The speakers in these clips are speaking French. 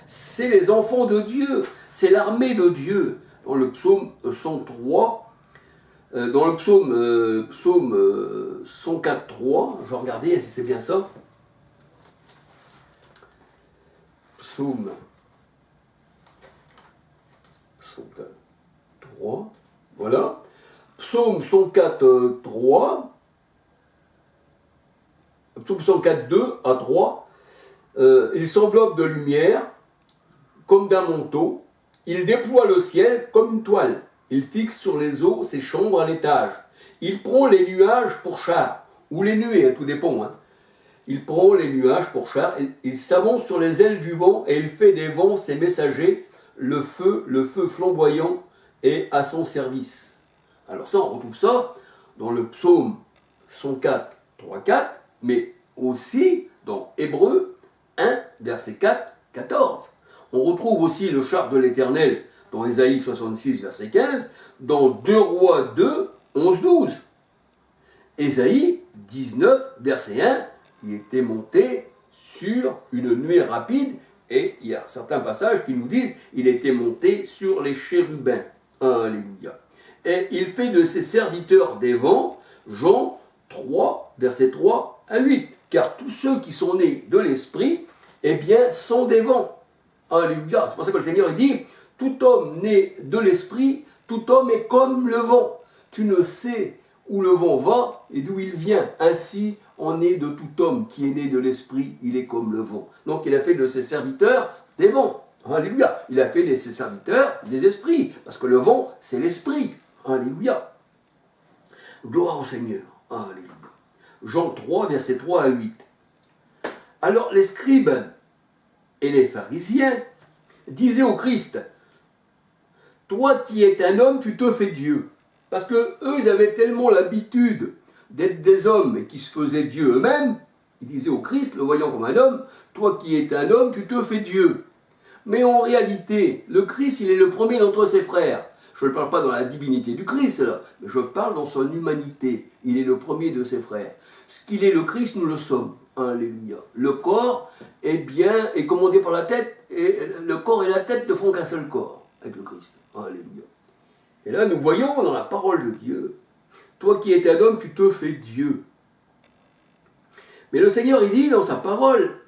c'est les enfants de Dieu, c'est l'armée de Dieu. Dans le psaume 103, dans le psaume 104.3, je vais regarder si c'est bien ça. Psaume 104.3, voilà. Psaume 104.3, psaume 104.2 à 3, il s'enveloppe de lumière comme d'un manteau, il déploie le ciel comme une toile, il fixe sur les eaux ses chambres à l'étage, il prend les nuages pour char, ou les nuées, tout dépend, hein. Il prend les nuages pour char, il s'avance sur les ailes du vent et il fait des vents ses messagers, le feu flamboyant est à son service. Alors ça, on retrouve ça dans le psaume 104, 3, 4, mais aussi dans Hébreux 1, verset 4, 14. On retrouve aussi le char de l'Éternel dans Ésaïe 66, verset 15, dans 2 Rois 2, 11, 12. Ésaïe 19, verset 1, il était monté sur une nuée rapide, et il y a certains passages qui nous disent il était monté sur les chérubins. Alléluia. Et il fait de ses serviteurs des vents, Jean 3, verset 3 à 8. Car tous ceux qui sont nés de l'Esprit, eh bien, sont des vents. Alléluia. C'est pour ça que le Seigneur dit, tout homme né de l'Esprit, tout homme est comme le vent. Tu ne sais où le vent va et d'où il vient. Ainsi en est de tout homme qui est né de l'Esprit, il est comme le vent. Donc il a fait de ses serviteurs des vents. Alléluia. Il a fait de ses serviteurs des esprits. Parce que le vent, c'est l'Esprit. Alléluia. Gloire au Seigneur. Alléluia. Jean 3, versets 3 à 8. Alors les scribes et les pharisiens disaient au Christ, toi qui es un homme, tu te fais Dieu. Parce que eux, ils avaient tellement l'habitude d'être des hommes et qui se faisaient Dieu eux-mêmes, ils disaient au Christ, le voyant comme un homme, toi qui es un homme, tu te fais Dieu. Mais en réalité, le Christ, il est le premier d'entre ses frères. Je ne parle pas dans la divinité du Christ, là, mais je parle dans son humanité. Il est le premier de ses frères. Ce qu'il est le Christ, nous le sommes. Alléluia. Le corps est bien, est commandé par la tête, et le corps et la tête ne font qu'un seul corps avec le Christ. Alléluia. Et là, nous voyons dans la parole de Dieu, toi qui es un homme, tu te fais Dieu. Mais le Seigneur, il dit dans sa parole,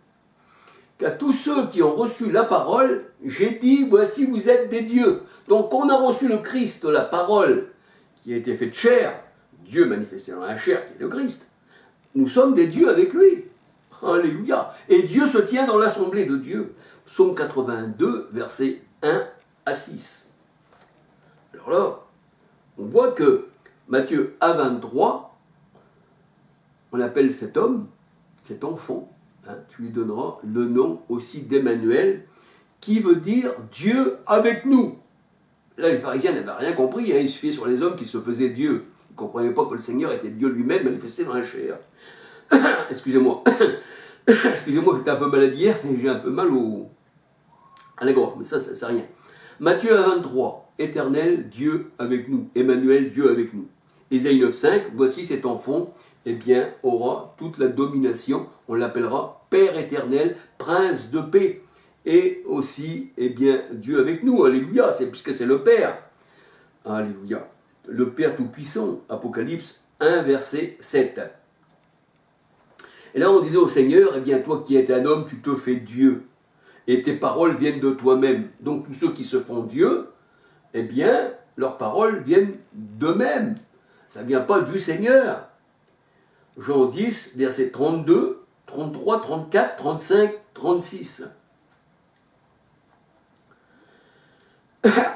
qu'à tous ceux qui ont reçu la parole, j'ai dit, voici, vous êtes des dieux. Donc, on a reçu le Christ, la parole, qui a été faite chair, Dieu manifesté dans la chair, qui est le Christ. Nous sommes des dieux avec lui. Alléluia. Et Dieu se tient dans l'assemblée de Dieu. Psaume 82, versets 1 à 6. Alors là, on voit que Matthieu A23, on appelle cet homme, cet enfant, tu lui donneras le nom aussi d'Emmanuel, qui veut dire Dieu avec nous. Là, les pharisiens n'avaient rien compris, ils se fiaient sur les hommes qui se faisaient Dieu. Ils ne comprenaient pas que le Seigneur était Dieu lui-même manifesté dans la chair. Excusez-moi. Excusez-moi, j'étais un peu malade hier et j'ai un peu mal à la gorge, mais ça, c'est rien. Matthieu 23, Éternel, Dieu avec nous. Emmanuel, Dieu avec nous. Ésaïe 9,5, voici cet enfant, eh bien, aura toute la domination, on l'appellera Père éternel, Prince de paix. Et aussi, eh bien, Dieu avec nous, alléluia, puisque c'est le Père. Alléluia. Le Père Tout-Puissant, Apocalypse 1, verset 7. Et là, on disait au Seigneur, eh bien, toi qui es un homme, tu te fais Dieu. Et tes paroles viennent de toi-même. Donc, tous ceux qui se font Dieu, eh bien, leurs paroles viennent d'eux-mêmes. Ça ne vient pas du Seigneur. Jean 10, versets 32, 33, 34, 35, 36.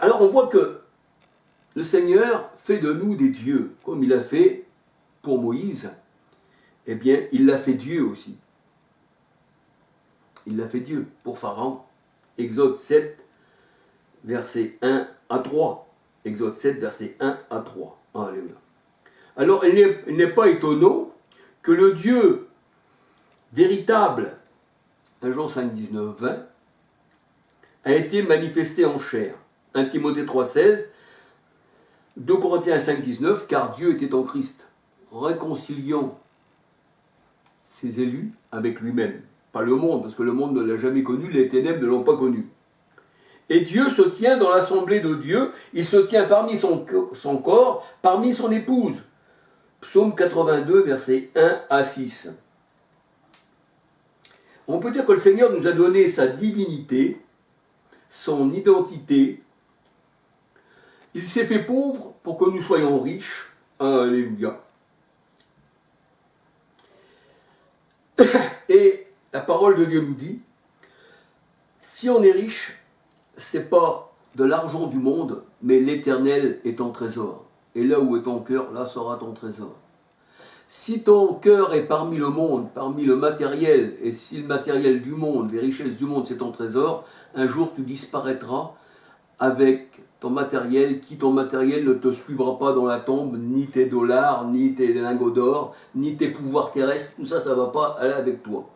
Alors on voit que le Seigneur fait de nous des dieux, comme il a fait pour Moïse. Eh bien, il l'a fait Dieu aussi. Il l'a fait Dieu pour Pharaon. Exode 7, versets 1 à 3. Exode 7, versets 1 à 3. Alléluia. Alors, il n'est pas étonnant que le Dieu véritable, 1 Jean 5, 19, 20, a été manifesté en chair. 1 Timothée 3, 16, 2 Corinthiens 5, 19, car Dieu était en Christ, réconciliant ses élus avec lui-même. Pas le monde, parce que le monde ne l'a jamais connu, les ténèbres ne l'ont pas connu. Et Dieu se tient dans l'assemblée de Dieu, il se tient parmi son corps, parmi son épouse. Psaume 82, versets 1 à 6. On peut dire que le Seigneur nous a donné sa divinité, son identité. Il s'est fait pauvre pour que nous soyons riches. Alléluia. Et la parole de Dieu nous dit, si on est riche, c'est pas de l'argent du monde, mais l'Éternel est ton trésor. Et là où est ton cœur, là sera ton trésor. Si ton cœur est parmi le monde, parmi le matériel, et si le matériel du monde, les richesses du monde, c'est ton trésor, un jour tu disparaîtras avec ton matériel, ton matériel ne te suivra pas dans la tombe, ni tes dollars, ni tes lingots d'or, ni tes pouvoirs terrestres, tout ça, ça ne va pas aller avec toi.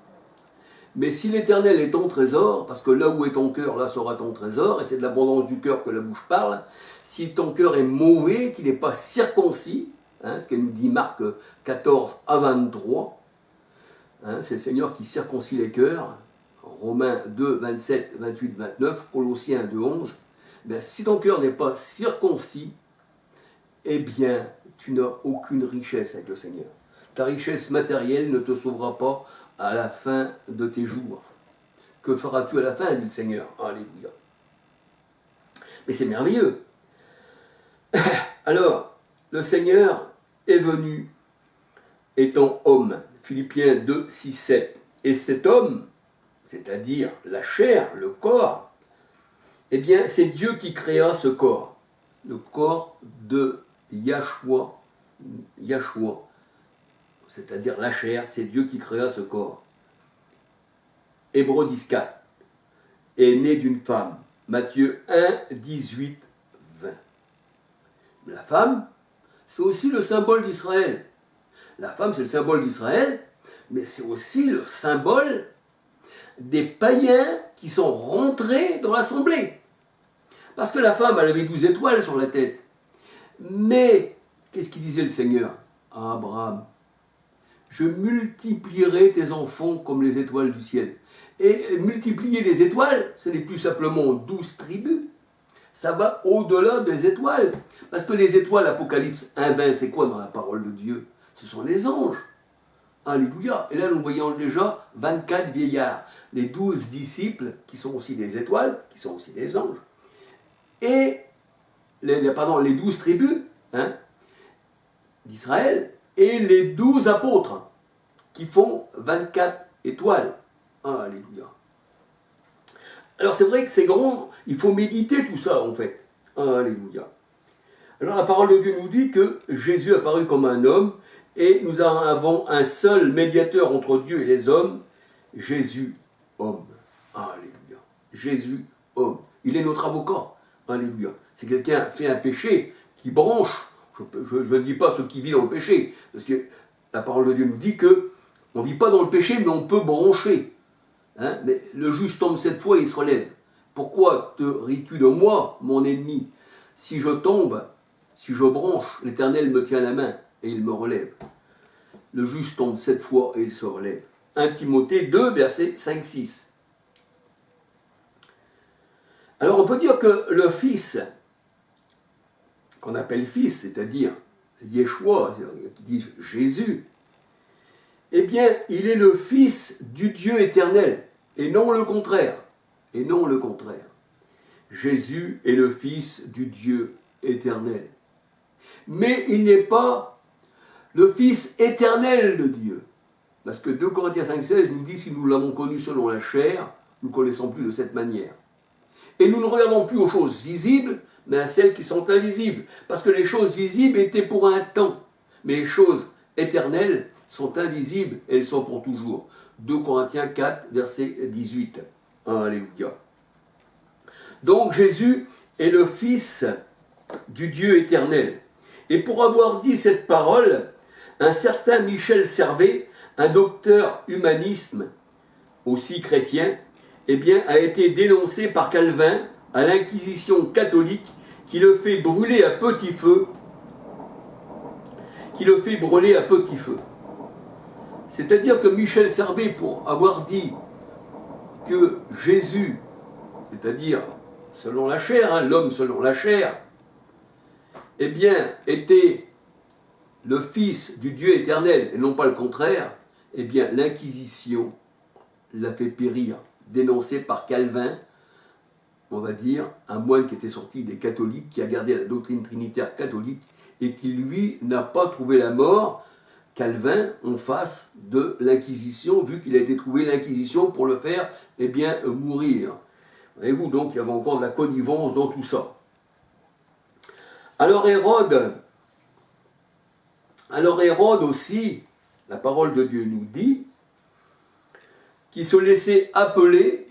Mais si l'Éternel est ton trésor, parce que là où est ton cœur, là sera ton trésor, et c'est de l'abondance du cœur que la bouche parle, si ton cœur est mauvais, qu'il n'est pas circoncis, ce qu'elle nous dit Marc 14 à 23, c'est le Seigneur qui circoncit les cœurs, Romains 2, 27, 28, 29, Colossiens 2, 11, ben, si ton cœur n'est pas circoncis, eh bien, tu n'as aucune richesse avec le Seigneur. Ta richesse matérielle ne te sauvera pas à la fin de tes jours. Que feras-tu à la fin, dit le Seigneur. Alléluia. Mais c'est merveilleux. Alors, le Seigneur est venu étant homme. Philippiens 2, 6, 7. Et cet homme, c'est-à-dire la chair, le corps, eh bien, c'est Dieu qui créa ce corps. Le corps de Yahshua, c'est-à-dire la chair, c'est Dieu qui créa ce corps. Hébreux 10, 4 est né d'une femme. Matthieu 1, 18, 20. La femme, c'est aussi le symbole d'Israël. La femme, c'est le symbole d'Israël, mais c'est aussi le symbole des païens qui sont rentrés dans l'assemblée. Parce que la femme, elle avait 12 étoiles sur la tête. Mais, qu'est-ce qu'il disait le Seigneur à Abraham? Je multiplierai tes enfants comme les étoiles du ciel. Et multiplier les étoiles, ce n'est plus simplement 12 tribus. Ça va au-delà des étoiles. Parce que les étoiles, Apocalypse 1:20, c'est quoi dans la parole de Dieu? Ce sont les anges. Alléluia. Et là, nous voyons déjà 24 vieillards. Les 12 disciples, qui sont aussi des étoiles, qui sont aussi des anges. Et les 12 tribus d'Israël et les 12 apôtres qui font 24 étoiles. Alléluia. Alors c'est vrai que c'est grand, il faut méditer tout ça en fait. Alléluia. Alors la parole de Dieu nous dit que Jésus apparut comme un homme et nous avons un seul médiateur entre Dieu et les hommes, Jésus, homme. Alléluia. Jésus, homme. Il est notre avocat. Alléluia. C'est quelqu'un qui fait un péché, qui branche. Je ne dis pas ce qui vit dans le péché, parce que la parole de Dieu nous dit que on ne vit pas dans le péché, mais on peut brancher. Mais le juste tombe 7 fois, il se relève. Pourquoi te ris-tu de moi, mon ennemi? Si je tombe, si je branche, l'Éternel me tient la main et il me relève. Le juste tombe 7 fois et il se relève. 1 Timothée 2, versets 5-6. Alors on peut dire que le Fils, qu'on appelle Fils, c'est-à-dire Yeshua, qui dit Jésus, eh bien, il est le Fils du Dieu éternel, et non le contraire. Et non le contraire. Jésus est le Fils du Dieu éternel. Mais il n'est pas le Fils éternel de Dieu. Parce que 2 Corinthiens 5,16 nous dit, si nous l'avons connu selon la chair, nous ne connaissons plus de cette manière. Et nous ne regardons plus aux choses visibles, mais à celles qui sont invisibles. Parce que les choses visibles étaient pour un temps, mais les choses éternelles sont invisibles et elles sont pour toujours. 2 Corinthiens 4, verset 18. Alléluia. Donc Jésus est le Fils du Dieu éternel. Et pour avoir dit cette parole, un certain Michel Servet, un docteur humanisme, aussi chrétien, eh bien, a été dénoncé par Calvin à l'Inquisition catholique qui le fait brûler à petit feu. C'est-à-dire que Michel Servet, pour avoir dit que Jésus, c'est-à-dire selon la chair, hein, l'homme selon la chair, eh bien, était le Fils du Dieu éternel, et non pas le contraire, eh bien, l'Inquisition l'a fait périr, dénoncé par Calvin, on va dire, un moine qui était sorti des catholiques, qui a gardé la doctrine trinitaire catholique, et qui, lui, n'a pas trouvé la mort, Calvin, en face de l'Inquisition, vu qu'il a été trouvé l'Inquisition pour le faire, eh bien, mourir. Voyez-vous, donc, il y avait encore de la connivence dans tout ça. Alors Hérode aussi, la parole de Dieu nous dit, qu'il se laissait appeler,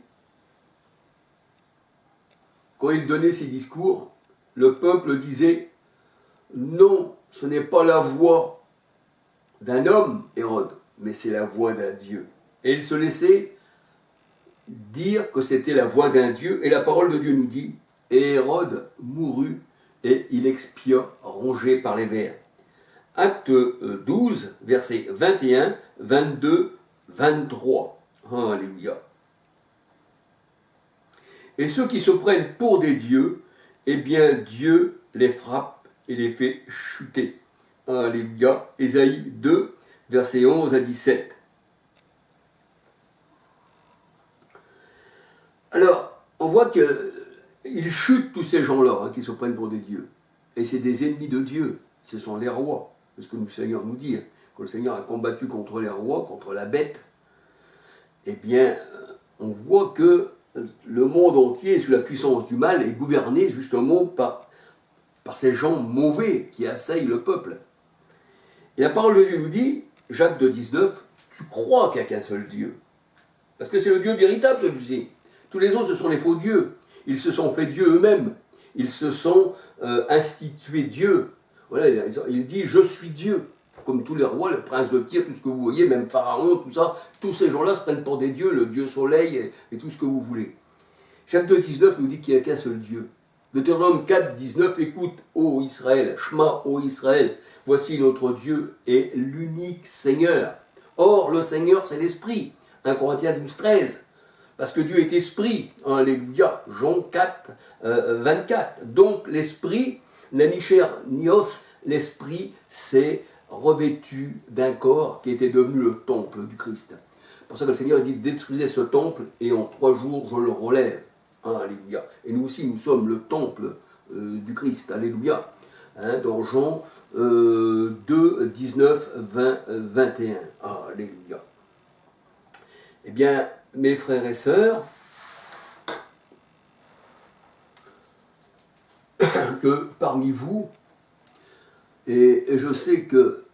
quand il donnait ses discours, le peuple disait, non, ce n'est pas la voix d'un homme, Hérode, mais c'est la voix d'un Dieu. Et il se laissait dire que c'était la voix d'un Dieu, et la parole de Dieu nous dit, et Hérode mourut, et il expia, rongé par les vers. Acte 12, versets 21, 22, 23. Alléluia. Et ceux qui se prennent pour des dieux, eh bien Dieu les frappe et les fait chuter. Alléluia. Ésaïe 2, versets 11 à 17. Alors, on voit qu'ils chutent tous ces gens-là, hein, qui se prennent pour des dieux. Et c'est des ennemis de Dieu. Ce sont les rois. C'est ce que le Seigneur nous dit. Que le Seigneur a combattu contre les rois, contre la bête. Eh bien, on voit que le monde entier, sous la puissance du mal, est gouverné justement par ces gens mauvais qui assaillent le peuple. Et la parole de Dieu nous dit, Jacques 2,19, tu crois qu'il n'y a qu'un seul Dieu. Parce que c'est le Dieu véritable, celui-ci. Tous les autres, ce sont les faux dieux. Ils se sont fait Dieu eux-mêmes. Ils se sont institués Dieu. Voilà, il dit, je suis Dieu. Comme tous les rois, le prince de Tyr, tout ce que vous voyez, même Pharaon, tout ça, tous ces gens-là se prennent pour des dieux, le dieu soleil et tout ce que vous voulez. Jacques 2,19 nous dit qu'il n'y a qu'un seul Dieu. Deutéronome 4, 19, écoute, ô Israël, Shema, ô Israël, voici notre Dieu est l'unique Seigneur. Or, le Seigneur, c'est l'Esprit. 1 Corinthiens 12, 13. Parce que Dieu est Esprit. Alléluia. Jean 4, 24. Donc, l'Esprit n'a ni chair ni os. L'Esprit, c'est revêtu d'un corps qui était devenu le temple du Christ. C'est pour ça que le Seigneur dit, détruisez ce temple et en 3 jours, je le relève. Alléluia. Et nous aussi, nous sommes le temple du Christ. Alléluia. Hein, dans Jean 2, 19, 20, 21. Alléluia. Eh bien, mes frères et sœurs, que parmi vous, et je sais que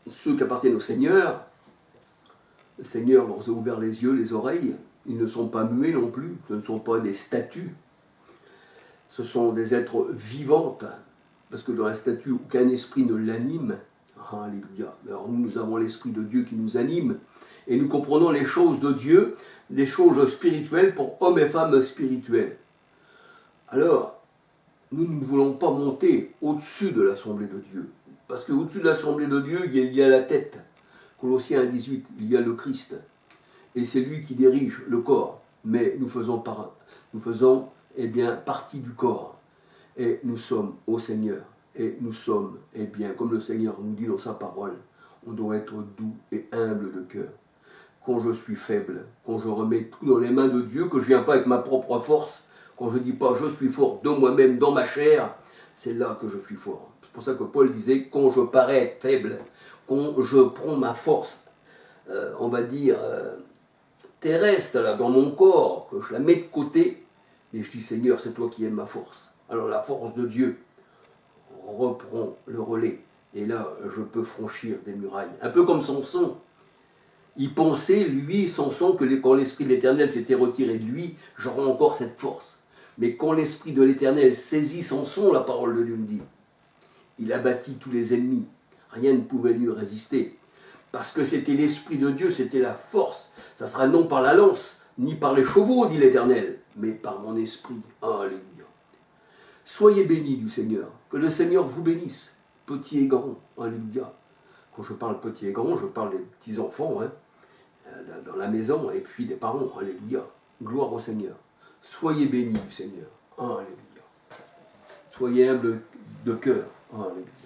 ceux qui appartiennent au Seigneur, le Seigneur leur a ouvert les yeux, les oreilles, ils ne sont pas muets non plus, ce ne sont pas des statues, ce sont des êtres vivantes, parce que dans la statue, aucun esprit ne l'anime. Alléluia. Alors nous avons l'Esprit de Dieu qui nous anime, et nous comprenons les choses de Dieu, les choses spirituelles pour hommes et femmes spirituels. Alors, nous ne voulons pas monter au-dessus de l'Assemblée de Dieu, parce qu'au-dessus de l'Assemblée de Dieu, il y a la tête. Colossiens 1,18, il y a le Christ, et c'est lui qui dirige le corps, mais nous faisons eh bien, partie du corps, et nous sommes au Seigneur, et nous sommes, eh bien, comme le Seigneur nous dit dans sa parole, on doit être doux et humble de cœur. Quand je suis faible, quand je remets tout dans les mains de Dieu, que je ne viens pas avec ma propre force, quand je ne dis pas je suis fort de moi-même, dans ma chair, c'est là que je suis fort. C'est pour ça que Paul disait, quand je parais être faible, quand je prends ma force, on va dire, terrestre, là, dans mon corps, que je la mets de côté, et je dis Seigneur, c'est toi qui aimes ma force. Alors la force de Dieu reprend le relais, et là, je peux franchir des murailles. Un peu comme Samson. Il pensait, lui, Samson, que quand l'Esprit de l'Éternel s'était retiré de lui, j'aurais encore cette force. Mais quand l'Esprit de l'Éternel saisit Samson, la parole de Dieu me dit, il abattit tous les ennemis. Rien ne pouvait lui résister. Parce que c'était l'Esprit de Dieu, c'était la force. Ça sera non par la lance, ni par les chevaux, dit l'Éternel, mais par mon esprit. Alléluia. Soyez bénis du Seigneur. Que le Seigneur vous bénisse, petits et grands. Alléluia. Quand je parle petits et grands, je parle des petits-enfants. Hein. dans la maison, et puis des parents. Alléluia. Gloire au Seigneur. Soyez bénis du Seigneur. Alléluia. Soyez humbles de cœur. Alléluia.